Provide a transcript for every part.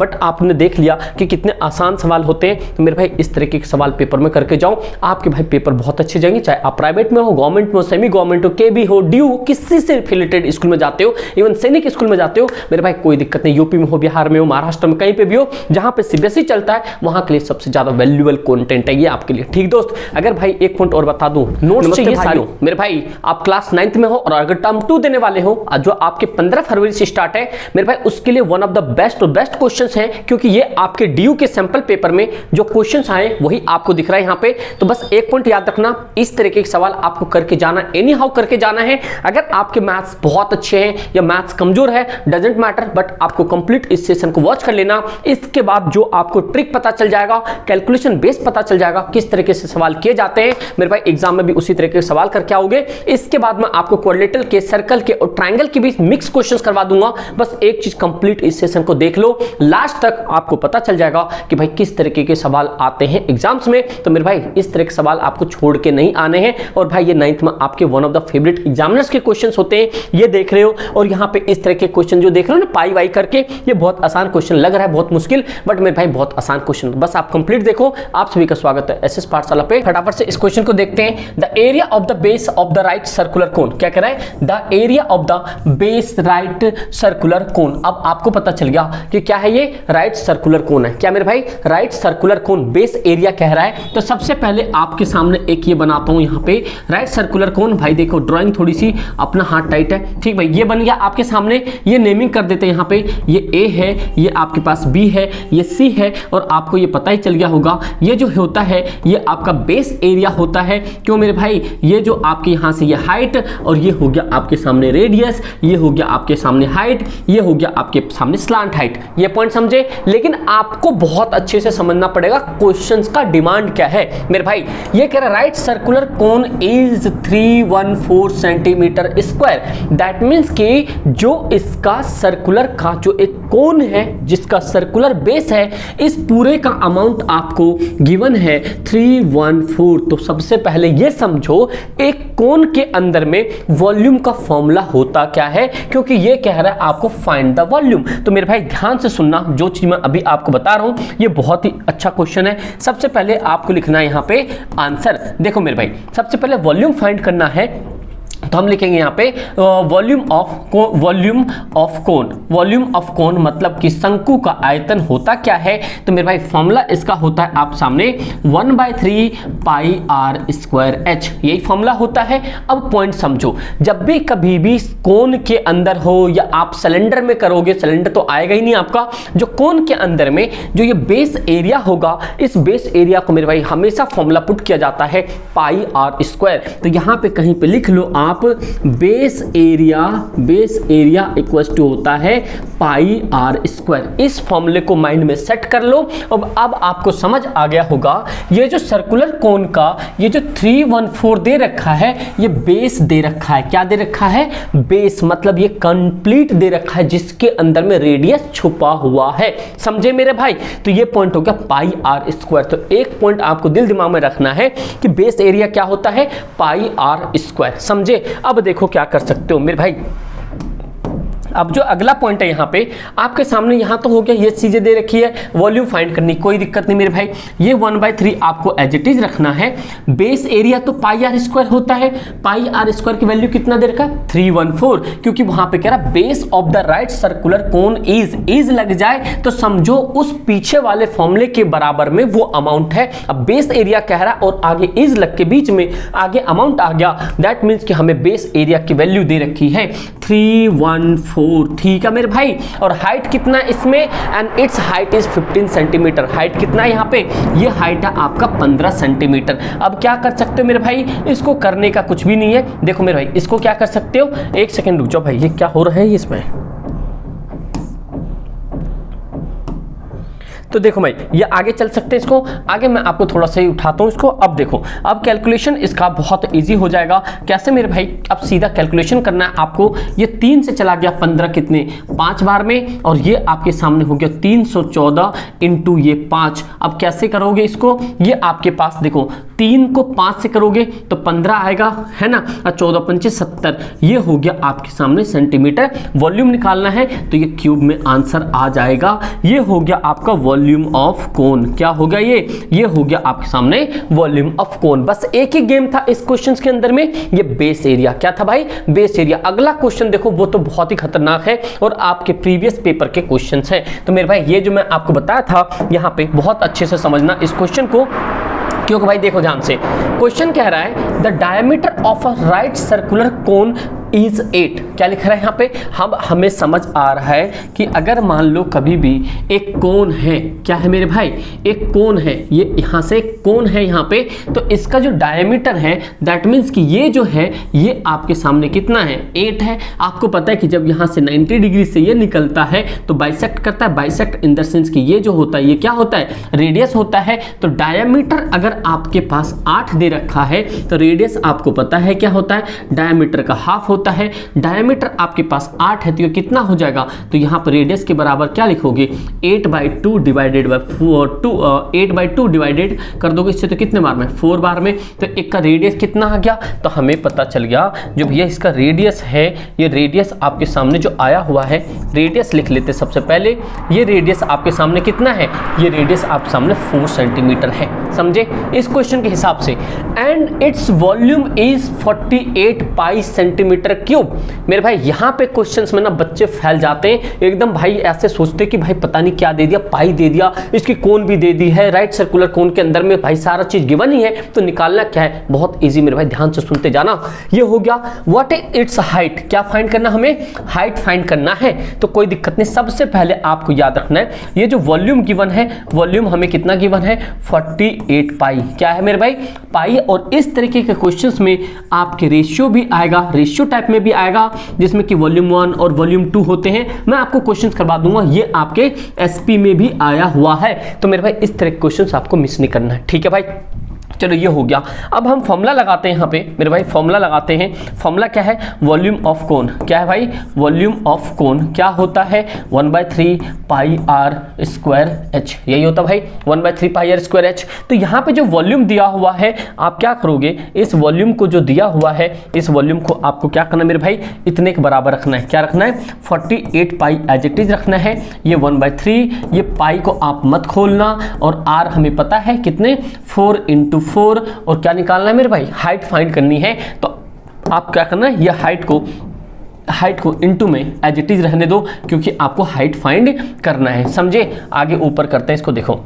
But आपने देख लिया कि कितने आसान सवाल होते हैं। तो मेरे भाई इस तरीके के सवाल पेपर में करके जाओ, आपके भाई पेपर बहुत अच्छे जाएंगे। चाहे आप प्राइवेट में हो, गवर्नमेंट में हो, सेमी गवर्नमेंट हो, केबी हो, ड्यू, किसी से रिलेटेड स्कूल में जाते हो, इवन सैनिक स्कूल में जाते हो, मेरे भाई कोई दिक्कत नहीं। यूपी में हो, बिहार में हो, महाराष्ट्र में, कहीं पे भी हो जहां पे सीबीएसई चलता है, वहां के लिए सबसे ज्यादा वैल्यूएबल कंटेंट है ये आपके लिए। ठीक दोस्त, अगर भाई एक पॉइंट और बता दूं, नोट्स चाहिए सारे मेरे भाई, आप क्लास 9th में हो और अगर टर्म 2 देने वाले हो जो आपके 15 फरवरी से स्टार्ट है, मेरे भाई उसके लिए one of the best questions हैं, क्योंकि ये आपके ड्यू के सैंपल पेपर में जो क्वेश्चंस आए वही आपको दिख रहा है यहाँ पे। तो बस एक पॉइंट याद रखना, इस तरीके के सवाल आपको करके जाना, एनी हाउ करके जाना है। अगर आपके मैथ्स बहुत अच्छे हैं या मैथ्स कमजोर है, डजंट मैटर, बट आपको कंप्लीट इस सेशन को वॉच कर लेना। इसके बाद जो आपको ट्रिक पता चल जाएगा, कैलकुलेशन बेस पता चल जाएगा, किस तरीके से सवाल किए जाते हैं, मेरे भाई एग्जाम में भी उसी तरीके के सवाल करके आओगे। इसके बाद मैं आपको क्वाड्रिलेटरल के, सर्कल के और ट्रायंगल के बीच मिक्स क्वेश्चंस करवा दूंगा। बस एक चीज कंप्लीट इस सेशन को देख लो, लास्ट तक आपको पता चल जाएगा कि भाई किस तरीके के सवाल आते हैं एग्जाम्स में। तो मेरे भाई इस तरह के सवाल आपको छोड़ के नहीं आने हैं। और भाई ये 9th में आपके one of the favourite examiners के क्वेश्चंस होते हैं, ये देख रहे हो। और यहाँ पे इस तरह के क्वेश्चन जो देख रहे हो ना, पाई वाई करके, ये बहुत आसान क्वेश्चन लग रहा है, बहुत मुश्किल, बट मेरे भाई बहुत आसान क्वेश्चन, बस आप कंप्लीट देखो। आप सभी का स्वागत है एसएस पाठशाला पे। फटाफट से इस क्वेश्चन को देखते हैं। The area of the base of the right circular cone, क्या कह रहा है, the area of the base right circular cone. अब आपको पता चल गया कि क्या है, ये राइट सर्कुलर कोन है। क्या मेरे भाई, right circular cone base area कह रहा है। तो सबसे पहले आपके सामने एक ये बनाता हूं यहाँ पे राइट सर्कुलर कोन। भाई देखो ड्राइंग थोड़ी सी अपना हाथ टाइट है, ठीक भाई, ये बन गया आपके सामने। ये नेमिंग कर देते हैं यहाँ पे, ये ए है, ये आपके पास बी है, ये सी है, और आपको ये पता ही चल गया होगा ये जो होता है ये आपका बेस एरिया होता है। क्यों मेरे भाई, ये जो आपके यहाँ से ये हाइट, और ये हो गया आपके सामने रेडियस, ये हो गया आपके सामने हाइट, ये हो गया आपके सामने स्लांट हाइट। ये पॉइंट समझे, लेकिन आपको बहुत अच्छे से समझना पड़ेगा क्वेश्चंस का डिमांड क्या है। मेरे भाई ये कह रहा है right circular cone is 314 centimetre square. That means कि जो इसका सर्कुलर का जो एक कोन है, जिसका सर्कुलर बेस है, इस पूरे का अमाउंट आपको गिवन है 314। तो सबसे पहले ये समझो एक कोन के अंदर में वॉल्यूम का फॉर्मूला होता क्या है, क्योंकि ये कह रहा है आपको फाइंड द वॉल्यूम। तो मेरे भाई ध्यान से सुनना, जो चीज मैं अभी आपको बता रहा हूं ये बहुत ही अच्छा क्वेश्चन है। सबसे पहले आपको लिखना है यहाँ पे आंसर। देखो मेरे भाई, सबसे पहले वॉल्यूम फाइंड करना है, तो हम लिखेंगे यहाँ पे volume of cone. Volume of cone मतलब कि शंकु का आयतन होता क्या है। तो मेरे भाई फॉर्मूला इसका होता है आप सामने 1/3 पाई आर स्क्वायर एच, यही फॉर्मूला होता है। अब पॉइंट समझो, जब भी कभी भी कोन के अंदर हो या आप सिलेंडर में करोगे, सिलेंडर तो आएगा ही नहीं आपका, जो कोन के अंदर में जो ये बेस एरिया होगा, इस बेस एरिया को मेरे भाई हमेशा फॉर्मूला पुट किया जाता है पाई आर स्क्वायर। तो यहाँ पे कहीं पे लिख लो आप बेस एरिया इक्वल टू होता है पाई आर स्क्वायर। इस फॉर्मूले को माइंड में सेट कर लो। अब आपको समझ आ गया होगा, ये जो सर्कुलर कोन का ये जो 314 दे रखा है, ये बेस दे रखा है। क्या दे रखा है, बेस, मतलब ये कंप्लीट दे रखा है जिसके अंदर में रेडियस छुपा हुआ है। समझे मेरे भाई, तो ये पॉइंट हो गया पाई आर स्क्वायर। तो एक पॉइंट आपको दिल दिमाग में रखना है कि बेस एरिया क्या होता है, पाई आर स्क्वायर। समझे। अब देखो क्या कर सकते हो मेरे भाई, अब जो अगला पॉइंट है यहाँ पे आपके सामने, यहाँ तो हो गया, ये चीजें दे रखी है, वॉल्यूम फाइंड करनी, कोई दिक्कत नहीं मेरे भाई। ये 1/3 आपको एज इट इज रखना है। बेस एरिया तो पाई आर स्क्वायर होता है, पाई आर स्क्वायर की वैल्यू कितना दे रखा है 314, क्योंकि वहां पे कह रहा base of the right circular cone is लग जाए तो समझो उस पीछे वाले फॉर्मूले के बराबर में वो अमाउंट है। अब बेस एरिया कह रहा और आगे इज लग के बीच में आगे अमाउंट आ गया, दैट मीन्स कि हमें बेस एरिया की वैल्यू दे रखी है 314। ठीक है मेरे भाई। और हाइट कितना इसमें, and it's height is 15 centimetre. Height कितना है यहाँ पे, ये हाइट है आपका 15 सेंटीमीटर। अब क्या कर सकते हो मेरे भाई, इसको करने का कुछ भी नहीं है। देखो मेरे भाई इसको क्या कर सकते हो, एक सेकेंड रुक जाओ भाई, ये क्या हो रहा है इसमें। तो देखो भाई ये आगे चल सकते हैं, इसको आगे मैं आपको थोड़ा सा ही उठाता हूँ इसको। अब देखो अब कैलकुलेशन इसका बहुत इजी हो जाएगा। कैसे मेरे भाई, अब सीधा कैलकुलेशन करना है आपको। ये 3 से चला गया 15 कितने 5 बार में, और ये आपके सामने हो गया 314 इंटू ये 5। अब कैसे करोगे इसको, ये आपके पास देखो 3 को 5 से करोगे तो 15 आएगा, है ना, और 14 पंचे 70, ये हो गया आपके सामने सेंटीमीटर। वॉल्यूम निकालना है तो ये क्यूब में आंसर आ जाएगा। ये हो गया आपका वॉल्यूम ऑफ कोन। क्या हो गया ये हो गया आपके सामने वॉल्यूम ऑफ कोन। बस एक ही गेम था इस क्वेश्चन के अंदर में, ये बेस एरिया। क्या था भाई, बेस एरिया। अगला क्वेश्चन देखो वो तो बहुत ही खतरनाक है और आपके प्रीवियस पेपर के क्वेश्चंस हैं। तो मेरे भाई ये जो मैं आपको बताया था यहाँ पे बहुत अच्छे से समझना इस क्वेश्चन को, क्योंकि भाई देखो ध्यान से क्वेश्चन कह रहा है the diameter of a right circular cone is 8। क्या लिख रहा है यहाँ पे, हमें समझ आ रहा है कि अगर मान लो कभी भी एक कोन है, क्या है मेरे भाई, एक कोन है, ये यहाँ से एक कोन है यहाँ पे, तो इसका जो डायमीटर है दैट मीन्स कि ये जो है ये आपके सामने कितना है 8 है। आपको पता है कि जब यहाँ से 90 डिग्री से ये निकलता है तो बाइसेक्ट करता है, बाइसेक्ट इन द सेंस कि ये जो होता है ये क्या होता है, रेडियस होता है। तो डायमीटर अगर आपके पास 8 दे रखा है तो रेडियस आपको पता है क्या होता है, डायमीटर का हाफ होता है। डायमीटर आपके पास 8 है तो ये कितना हो जाएगा, तो यहाँ पर रेडियस के बराबर क्या लिखोगे 8/2 डिवाइडेड बाय 8/2 डिवाइडेड कर दोगे इससे तो कितने बार में 4 बार में। तो एक का रेडियस कितना आ गया, तो हमें पता चल गया जो भैया इसका रेडियस है, ये रेडियस आपके सामने जो आया हुआ है, रेडियस लिख लेते सबसे पहले। ये रेडियस आपके सामने कितना है, ये रेडियस आपके सामने 4 सेंटीमीटर है, समझे इस क्वेश्चन के हिसाब से। And its volume is 48 pi centimetre cube. मेरे भाई यहाँ पे क्वेश्चंस में ना बच्चे फैल जाते हैं एकदम, भाई ऐसे सोचते कि भाई पता नहीं क्या दे दिया, पाई दे दिया, इसकी कोन भी दे दी है, राइट सर्कुलर कोन के अंदर में भाई सारा चीज गिवन ही है, तो निकालना क्या है, बहुत इजी मेरे भाई, ध्यान से सुनते जाना। ये हो गया व्हाट इज इट्स हाइट, क्या फाइंड करना, हमें हाइट फाइंड करना है। तो कोई दिक्कत नहीं, सबसे पहले आपको याद रखना है ये जो वॉल्यूम गिवन है, वॉल्यूम हमें कितना गिवन है 48 पाई। क्या है मेरे भाई, पाई। और इस तरीके के क्वेश्चंस में आपके रेशियो भी आएगा, रेशियो टाइप में भी आएगा जिसमें कि वॉल्यूम 1 और वॉल्यूम 2 होते हैं। मैं आपको क्वेश्चंस करवा दूंगा, ये आपके एसपी में भी आया हुआ है। तो मेरे भाई इस तरह के क्वेश्चंस आपको मिस नहीं करना है, ठीक है भाई। चलो ये हो गया। अब हम फॉर्मूला लगाते हैं यहाँ पे मेरे भाई, फॉर्मूला लगाते हैं। फॉर्मूला क्या है, वॉल्यूम ऑफ कोन। क्या है भाई, वॉल्यूम ऑफ कोन क्या होता है 1/3 पाई आर स्क्वायर एच, यही होता भाई 1/3 पाई आर स्क्वायर एच। तो यहाँ पे जो वॉल्यूम दिया हुआ है आप क्या करोगे, इस वॉल्यूम को जो दिया हुआ है इस वॉल्यूम को आपको क्या करना है मेरे भाई, इतने के बराबर रखना है। क्या रखना है 48 पाई एज इट इज रखना है। ये 1/3, ये पाई को आप मत खोलना, और आर हमें पता है कितने 4 × 4, और क्या निकालना है मेरे भाई, हाइट फाइंड करनी है। तो आप क्या करना है, ये हाइट को इनटू में एज इट इज रहने दो, क्योंकि आपको हाइट फाइंड करना है, समझे। आगे ऊपर करते हैं इसको, देखो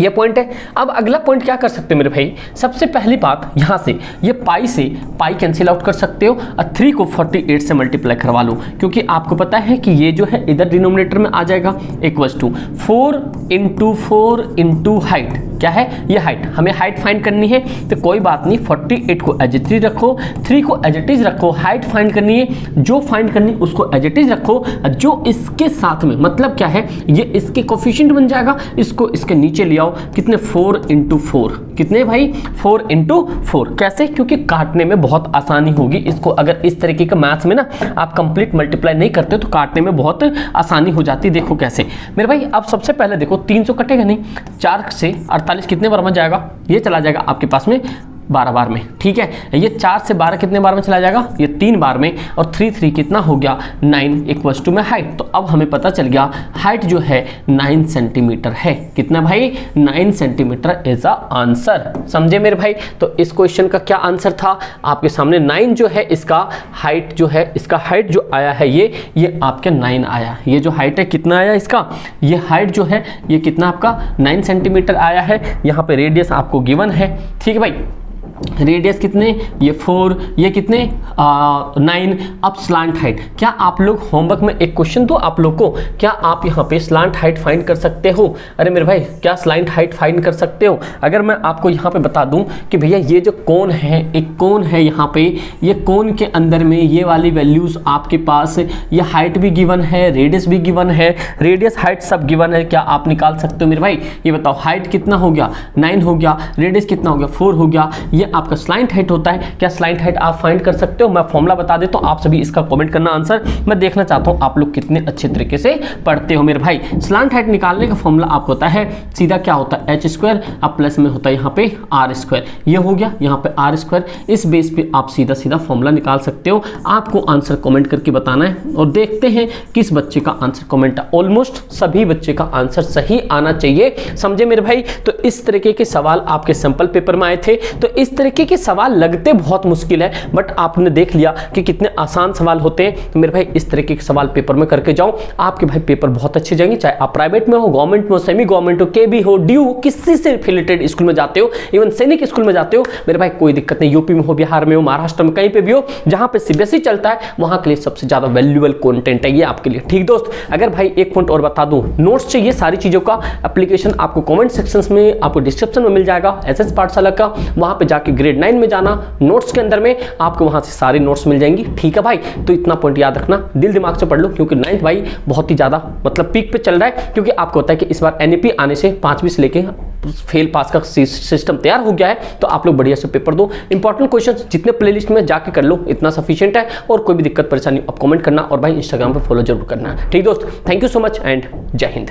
ये पॉइंट है। अब अगला पॉइंट क्या कर सकते हैं मेरे भाई, सबसे पहली बात यहाँ से ये पाई से पाई कैंसिल आउट कर सकते हो, और 3 को 48 से मल्टीप्लाई करवा लो, क्योंकि आपको पता है कि ये जो है इधर डिनोमिनेटर में आ जाएगा, इक्वल्स टू 4 × 4 × हाइट। क्या है ये हाइट, हमें हाइट फाइंड करनी है। तो कोई बात नहीं, 48 को एज इट इज रखो, 3 को एज इट इज रखो, हाइट फाइंड करनी है, जो फाइंड करनी उसको एज इट इज रखो, जो इसके साथ में मतलब क्या है, ये इसके कोफिशिएंट बन जाएगा, इसको इसके नीचे ले आओ। कितने 4 × 4, कितने भाई 4 × 4। कैसे, क्योंकि काटने में बहुत आसानी होगी इसको। अगर इस तरीके का मैथ्स में ना आप कंप्लीट मल्टीप्लाई नहीं करते तो काटने में बहुत आसानी हो जाती। देखो कैसे मेरे भाई, अब सबसे पहले देखो 300 कटेगा नहीं, 4 से 48 कितने बार में जाएगा, ये चला जाएगा आपके पास में 12 बार में, ठीक है। ये 4 से 12 कितने बार में चला जाएगा, ये 3 बार में, और 3 कितना हो गया 9 इक्वल्स टू में हाइट। तो अब हमें पता चल गया हाइट जो है 9 सेंटीमीटर है। कितना भाई 9 सेंटीमीटर इज अ आंसर, समझे मेरे भाई। तो इस क्वेश्चन का क्या आंसर था आपके सामने, 9 जो है इसका हाइट जो है, इसका हाइट जो आया है ये आपके 9 आया। ये जो हाइट है कितना आया इसका, ये हाइट जो है ये कितना आपका 9 सेंटीमीटर आया है। यहाँ पे रेडियस आपको गिवन है, ठीक है भाई। रेडियस कितने, ये 4, ये कितने 9। अब स्लांट हाइट, क्या आप लोग होमवर्क में एक क्वेश्चन दो आप लोग को, क्या आप यहाँ पे स्लांट हाइट फाइंड कर सकते हो? अरे मेरे भाई क्या स्लांट हाइट फाइंड कर सकते हो? अगर मैं आपको यहाँ पे बता दूं कि भैया ये जो कोन है, एक कोन है यहाँ पे, ये कोन के अंदर में ये वाली वैल्यूज आपके पास, ये हाइट भी गिवन है, रेडियस भी गिवन है, रेडियस हाइट सब गिवन है, क्या आप निकाल सकते हो मेरे भाई? ये बताओ हाइट कितना हो गया, 9 हो गया, रेडियस कितना हो गया, 4 हो गया, ये आपका स्लांट हाइट होता है। क्या स्लांट हाइट आप फाइंड कर सकते हो? मैं फॉर्मूला बता देता हूं, आप सभी इसका कमेंट करना आंसर, मैं देखना चाहता हूं आप लोग कितने अच्छे तरीके से पढ़ते हो मेरे भाई। स्लांट हाइट निकालने का फॉर्मूला आपको होता है सीधा, क्या होता है h स्क्वायर, अब प्लस में होता है यहाँ पे r स्क्वायर, ये हो गया यहाँ पे r स्क्वायर। इस बेस पे आप सीधा सीधा फॉर्मूला निकाल सकते हो। आपको आंसर कमेंट करके बताना है और देखते हैं किस बच्चे का आंसर कमेंट है। ऑलमोस्ट सभी बच्चे का आंसर सही आना चाहिए, समझे मेरे भाई? तो इस तरीके के सवाल आपके सैंपल पेपर में आए थे, तो इस तरीके के सवाल लगते बहुत मुश्किल है, बट आपने देख लिया कि कितने आसान सवाल होते हैं। तो मेरे भाई इस तरीके के सवाल पेपर में करके जाओ, आपके भाई पेपर बहुत अच्छे जाएंगे, चाहे आप प्राइवेट में हो, गवर्नमेंट में हो, सेमी गवर्नमेंट हो, केबी हो, ड्यू, किसी से रिलेटेड स्कूल में जाते हो, इवन सैनिक स्कूल में जाते हो, मेरे भाई कोई दिक्कत नहीं। यूपी में हो, बिहार में हो, महाराष्ट्र में, कहीं पे भी हो, जहां पे सीबीएसई चलता है वहां के लिए सबसे ज्यादा वैल्यूएबल कंटेंट है ये आपके लिए। ठीक दोस्त, अगर भाई एक पॉइंट और बता दूं, नोट्स चाहिए सारी चीजों का, एप्लीकेशन आपको कमेंट सेक्शंस में, आपको डिस्क्रिप्शन में मिल जाएगा एसएस पाठशाला का, वहां पे जाके ग्रेड 9 में जाना, नोट्स के अंदर में आपको वहां से सारी नोट्स मिल जाएंगी। ठीक है भाई, तो इतना पॉइंट याद रखना, दिल दिमाग से पढ़ लो, क्योंकि 9th भाई बहुत ही ज्यादा मतलब पीक पे चल रहा है, क्योंकि आपको होता है कि इस बार एनईपी आने से 5वीं से लेके फेल पास का सिस्टम तैयार हो गया है, तो आप लोग बढ़िया से पेपर दो। इंपॉर्टेंट क्वेश्चन जितने प्लेलिस्ट में जाके कर लो, इतना सफिशिएंट है। और कोई भी दिक्कत परेशानी आप कमेंट करना, और भाई इंस्टाग्राम पे फॉलो जरूर करना। ठीक दोस्त, thank you so much and जय हिंद।